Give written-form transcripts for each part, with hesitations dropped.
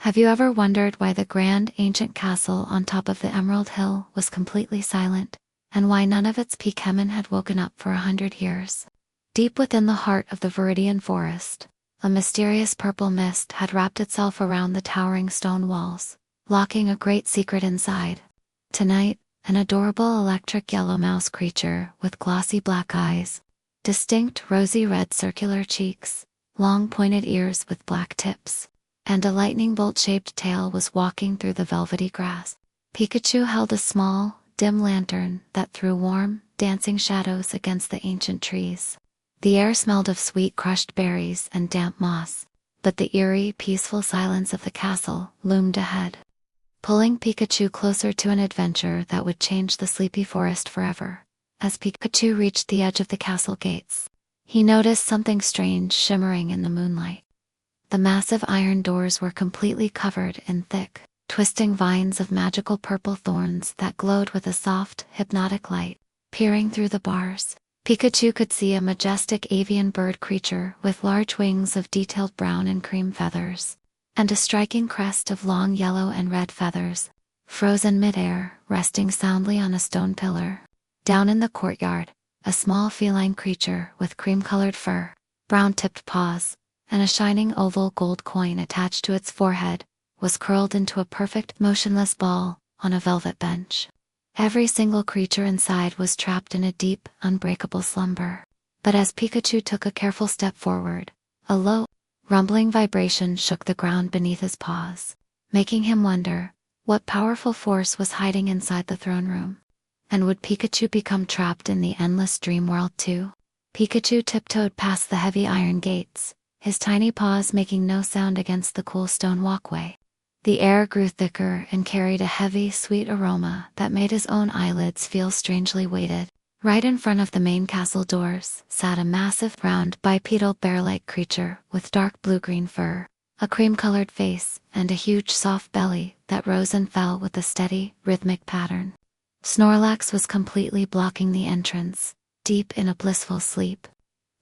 Have you ever wondered why the grand ancient castle on top of the Emerald Hill was completely silent, and why none of its Pokémon had woken up for 100 years? Deep within the heart of the Viridian Forest, a mysterious purple mist had wrapped itself around the towering stone walls, locking a great secret inside. Tonight, an adorable electric yellow mouse creature with glossy black eyes, distinct rosy red circular cheeks, long pointed ears with black tips, and a lightning bolt-shaped tail was walking through the velvety grass. Pikachu held a small, dim lantern that threw warm, dancing shadows against the ancient trees. The air smelled of sweet crushed berries and damp moss, but the eerie, peaceful silence of the castle loomed ahead, pulling Pikachu closer to an adventure that would change the sleepy forest forever. As Pikachu reached the edge of the castle gates, he noticed something strange shimmering in the moonlight. The massive iron doors were completely covered in thick, twisting vines of magical purple thorns that glowed with a soft, hypnotic light. Peering through the bars, Pikachu could see a majestic avian bird creature with large wings of detailed brown and cream feathers, and a striking crest of long yellow and red feathers, frozen mid-air, resting soundly on a stone pillar. Down in the courtyard, a small feline creature with cream-colored fur, brown-tipped paws, and a shining oval gold coin attached to its forehead, was curled into a perfect, motionless ball on a velvet bench. Every single creature inside was trapped in a deep, unbreakable slumber. But as Pikachu took a careful step forward, a low, rumbling vibration shook the ground beneath his paws, making him wonder what powerful force was hiding inside the throne room. And would Pikachu become trapped in the endless dream world too? Pikachu tiptoed past the heavy iron gates, his tiny paws making no sound against the cool stone walkway. The air grew thicker and carried a heavy, sweet aroma that made his own eyelids feel strangely weighted. Right in front of the main castle doors sat a massive, round, bipedal bear-like creature with dark blue-green fur, a cream-colored face, and a huge soft belly that rose and fell with a steady, rhythmic pattern. Snorlax was completely blocking the entrance, deep in a blissful sleep.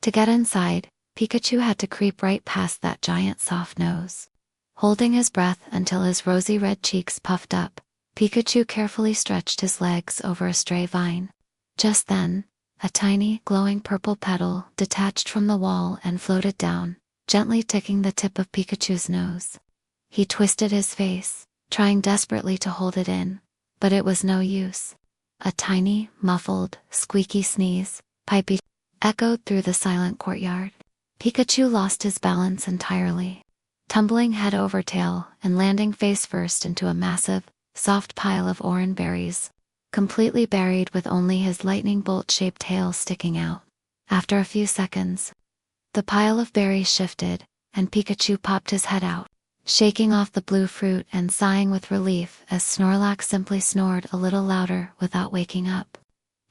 To get inside, Pikachu had to creep right past that giant soft nose. Holding his breath until his rosy red cheeks puffed up, Pikachu carefully stretched his legs over a stray vine. Just then, a tiny, glowing purple petal detached from the wall and floated down, gently tickling the tip of Pikachu's nose. He twisted his face, trying desperately to hold it in, but it was no use. A tiny, muffled, squeaky sneeze, pipey, echoed through the silent courtyard. Pikachu lost his balance entirely, tumbling head over tail and landing face first into a massive, soft pile of orange berries, completely buried with only his lightning bolt-shaped tail sticking out. After a few seconds, the pile of berries shifted, and Pikachu popped his head out, shaking off the blue fruit and sighing with relief as Snorlax simply snored a little louder without waking up.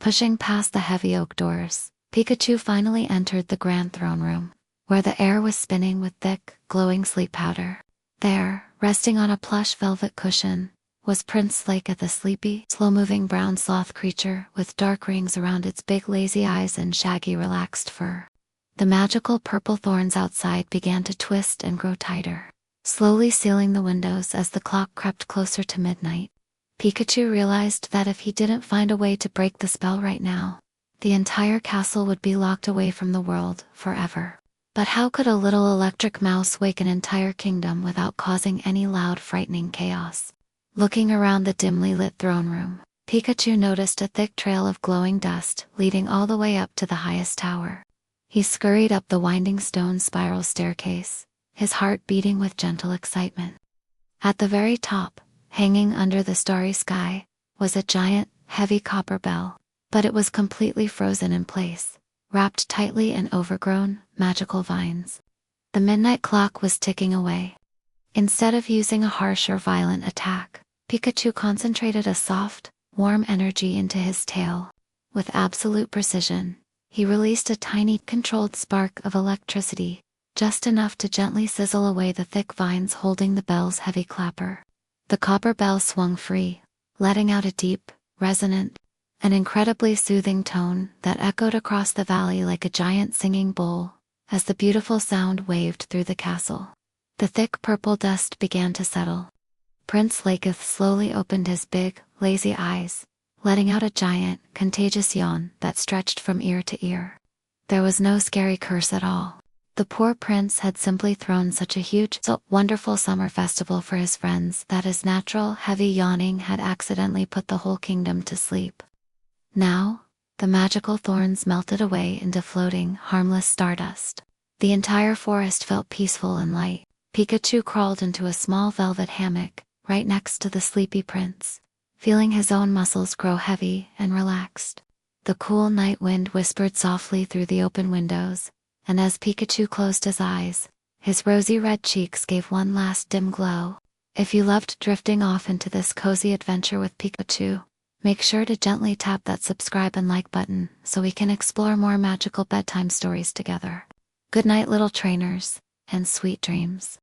Pushing past the heavy oak doors, Pikachu finally entered the grand throne room, where the air was spinning with thick, glowing sleep powder. There, resting on a plush velvet cushion, was Prince Slakoth, a sleepy, slow-moving brown sloth creature with dark rings around its big lazy eyes and shaggy relaxed fur. The magical purple thorns outside began to twist and grow tighter, slowly sealing the windows as the clock crept closer to midnight. Pikachu realized that if he didn't find a way to break the spell right now, the entire castle would be locked away from the world forever. But how could a little electric mouse wake an entire kingdom without causing any loud, frightening chaos? Looking around the dimly lit throne room, Pikachu noticed a thick trail of glowing dust leading all the way up to the highest tower. He scurried up the winding stone spiral staircase, his heart beating with gentle excitement. At the very top, hanging under the starry sky, was a giant, heavy copper bell, but it was completely frozen in place, wrapped tightly in overgrown, magical vines. The midnight clock was ticking away. Instead of using a harsh or violent attack, Pikachu concentrated a soft, warm energy into his tail. With absolute precision, he released a tiny, controlled spark of electricity, just enough to gently sizzle away the thick vines holding the bell's heavy clapper. The copper bell swung free, letting out a deep, resonant, and incredibly soothing tone that echoed across the valley like a giant singing bowl, as the beautiful sound waved through the castle. The thick purple dust began to settle. Prince Slakoth slowly opened his big, lazy eyes, letting out a giant, contagious yawn that stretched from ear to ear. There was no scary curse at all. The poor prince had simply thrown such a huge, so wonderful summer festival for his friends that his natural, heavy yawning had accidentally put the whole kingdom to sleep. Now, the magical thorns melted away into floating, harmless stardust. The entire forest felt peaceful and light. Pikachu crawled into a small velvet hammock, right next to the sleepy prince, feeling his own muscles grow heavy and relaxed. The cool night wind whispered softly through the open windows, and as Pikachu closed his eyes, his rosy red cheeks gave one last dim glow. If you loved drifting off into this cozy adventure with Pikachu, make sure to gently tap that subscribe and like button so we can explore more magical bedtime stories together. Good night, little trainers, and sweet dreams.